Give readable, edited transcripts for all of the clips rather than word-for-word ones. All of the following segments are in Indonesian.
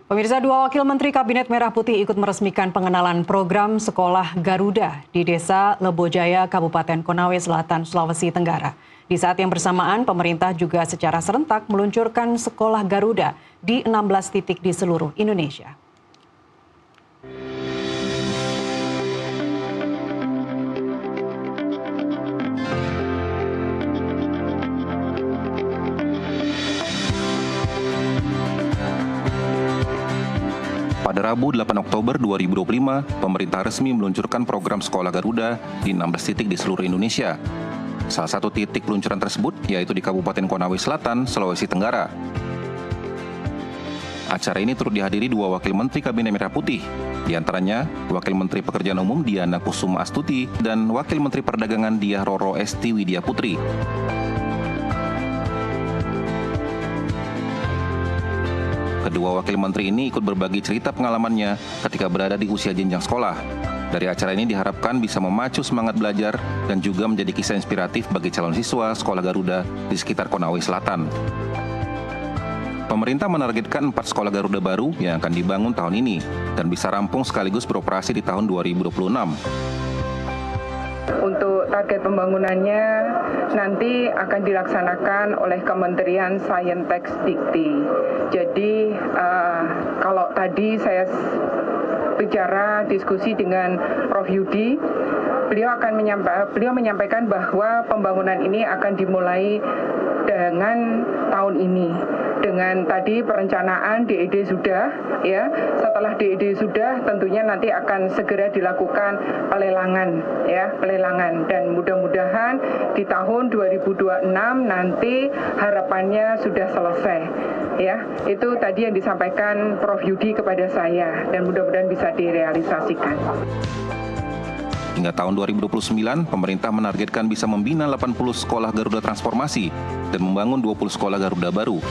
Pemirsa, dua wakil Menteri Kabinet Merah Putih ikut meresmikan pengenalan program Sekolah Garuda di Desa Lebojaya, Kabupaten Konawe Selatan, Sulawesi Tenggara. Di saat yang bersamaan, pemerintah juga secara serentak meluncurkan Sekolah Garuda di 16 titik di seluruh Indonesia. Pada Rabu 8 Oktober 2025, pemerintah resmi meluncurkan program Sekolah Garuda di 16 titik di seluruh Indonesia. Salah satu titik peluncuran tersebut yaitu di Kabupaten Konawe Selatan, Sulawesi Tenggara. Acara ini turut dihadiri dua wakil Menteri Kabinet Merah Putih, di antaranya Wakil Menteri Pekerjaan Umum Diana Kusuma Astuti dan Wakil Menteri Perdagangan Diah Roro Esti Widya Putri. Kedua wakil menteri ini ikut berbagi cerita pengalamannya ketika berada di usia jenjang sekolah. Dari acara ini diharapkan bisa memacu semangat belajar dan juga menjadi kisah inspiratif bagi calon siswa Sekolah Garuda di sekitar Konawe Selatan. Pemerintah menargetkan 4 sekolah Garuda baru yang akan dibangun tahun ini dan bisa rampung sekaligus beroperasi di tahun 2026. Untuk target pembangunannya nanti akan dilaksanakan oleh Kementerian Saintek Dikti. Jadi kalau tadi saya bicara diskusi dengan Prof. Yudi, beliau menyampaikan bahwa pembangunan ini akan dimulai dengan tahun ini. Dengan tadi perencanaan DED sudah, ya. Setelah DED sudah, tentunya nanti akan segera dilakukan pelelangan, ya, pelelangan. Dan mudah-mudahan di tahun 2026 nanti harapannya sudah selesai, ya. Itu tadi yang disampaikan Prof. Yudi kepada saya, dan mudah-mudahan bisa direalisasikan. Hingga tahun 2029, pemerintah menargetkan bisa membina 80 sekolah Garuda Transformasi dan membangun 20 sekolah Garuda baru.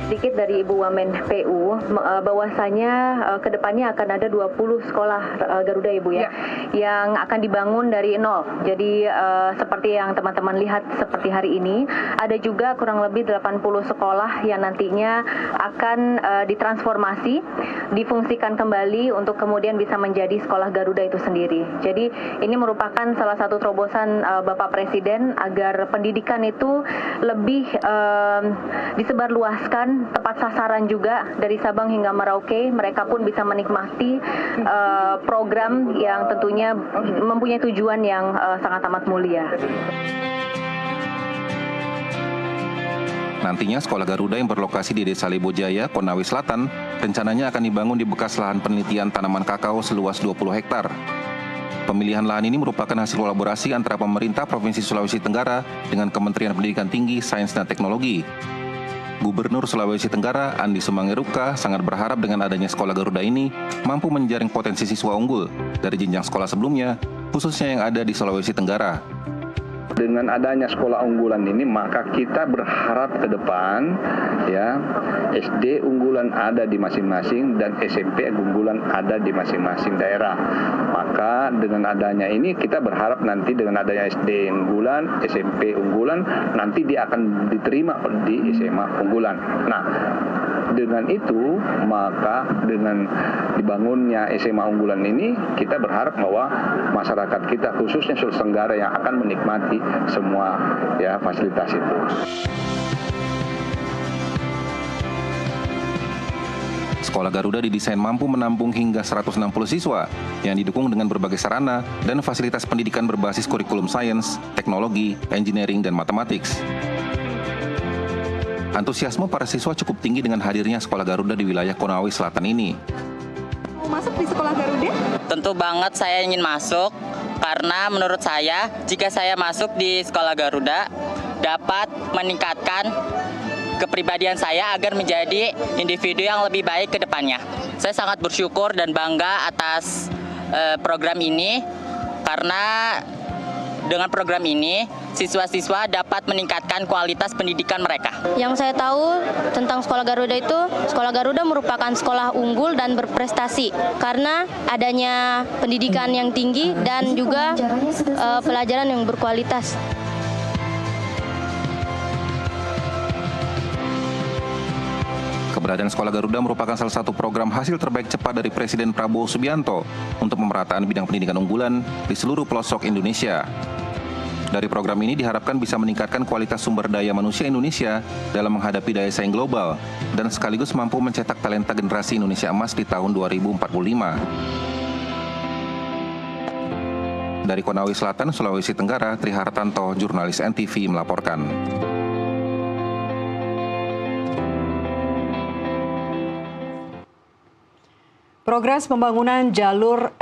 Sedikit dari Ibu Wamen PU, bahwasanya ke depannya akan ada 20 sekolah Garuda, Ibu ya, yang akan dibangun dari nol. Jadi seperti yang teman-teman lihat seperti hari ini, ada juga kurang lebih 80 sekolah yang nantinya akan ditransformasi, difungsikan kembali untuk kemudian bisa menjadi sekolah Garuda itu sendiri. Jadi ini merupakan salah satu terobosan Bapak Presiden agar pendidikan itu lebih disebarluaskan, tepat sasaran juga dari Sabang hingga Merauke. Mereka pun bisa menikmati program yang tentunya mempunyai tujuan yang sangat amat mulia. Nantinya sekolah Garuda yang berlokasi di Desa Lebojaya, Konawe Selatan, rencananya akan dibangun di bekas lahan penelitian tanaman kakao seluas 20 hektar. Pemilihan lahan ini merupakan hasil kolaborasi antara pemerintah Provinsi Sulawesi Tenggara dengan Kementerian Pendidikan Tinggi, Sains dan Teknologi. Gubernur Sulawesi Tenggara, Andi Sumangeruka, sangat berharap dengan adanya Sekolah Garuda ini mampu menjaring potensi siswa unggul dari jenjang sekolah sebelumnya, khususnya yang ada di Sulawesi Tenggara. Dengan adanya sekolah unggulan ini, maka kita berharap ke depan, ya, SD unggulan ada di masing-masing dan SMP unggulan ada di masing-masing daerah. Maka dengan adanya ini kita berharap nanti dengan adanya SD unggulan, SMP unggulan, nanti dia akan diterima di SMA unggulan. Nah, dengan itu, maka dengan dibangunnya SMA unggulan ini, kita berharap bahwa masyarakat kita, khususnya Sulawesi Tenggara, yang akan menikmati semua ya fasilitas itu. Sekolah Garuda didesain mampu menampung hingga 160 siswa yang didukung dengan berbagai sarana dan fasilitas pendidikan berbasis kurikulum sains, teknologi, engineering, dan matematik. Antusiasme para siswa cukup tinggi dengan hadirnya Sekolah Garuda di wilayah Konawe Selatan ini. Mau masuk di Sekolah Garuda? Tentu banget saya ingin masuk, karena menurut saya jika saya masuk di Sekolah Garuda dapat meningkatkan kepribadian saya agar menjadi individu yang lebih baik ke depannya. Saya sangat bersyukur dan bangga atas program ini, karena dengan program ini siswa-siswa dapat meningkatkan kualitas pendidikan mereka. Yang saya tahu tentang Sekolah Garuda itu, Sekolah Garuda merupakan sekolah unggul dan berprestasi karena adanya pendidikan yang tinggi dan juga pelajaran yang berkualitas. Keberadaan Sekolah Garuda merupakan salah satu program hasil terbaik cepat dari Presiden Prabowo Subianto untuk pemerataan bidang pendidikan unggulan di seluruh pelosok Indonesia. Dari program ini diharapkan bisa meningkatkan kualitas sumber daya manusia Indonesia dalam menghadapi daya saing global dan sekaligus mampu mencetak talenta generasi Indonesia emas di tahun 2045. Dari Konawe Selatan, Sulawesi Tenggara, Tri Hartanto, jurnalis NTV melaporkan. Progres pembangunan jalur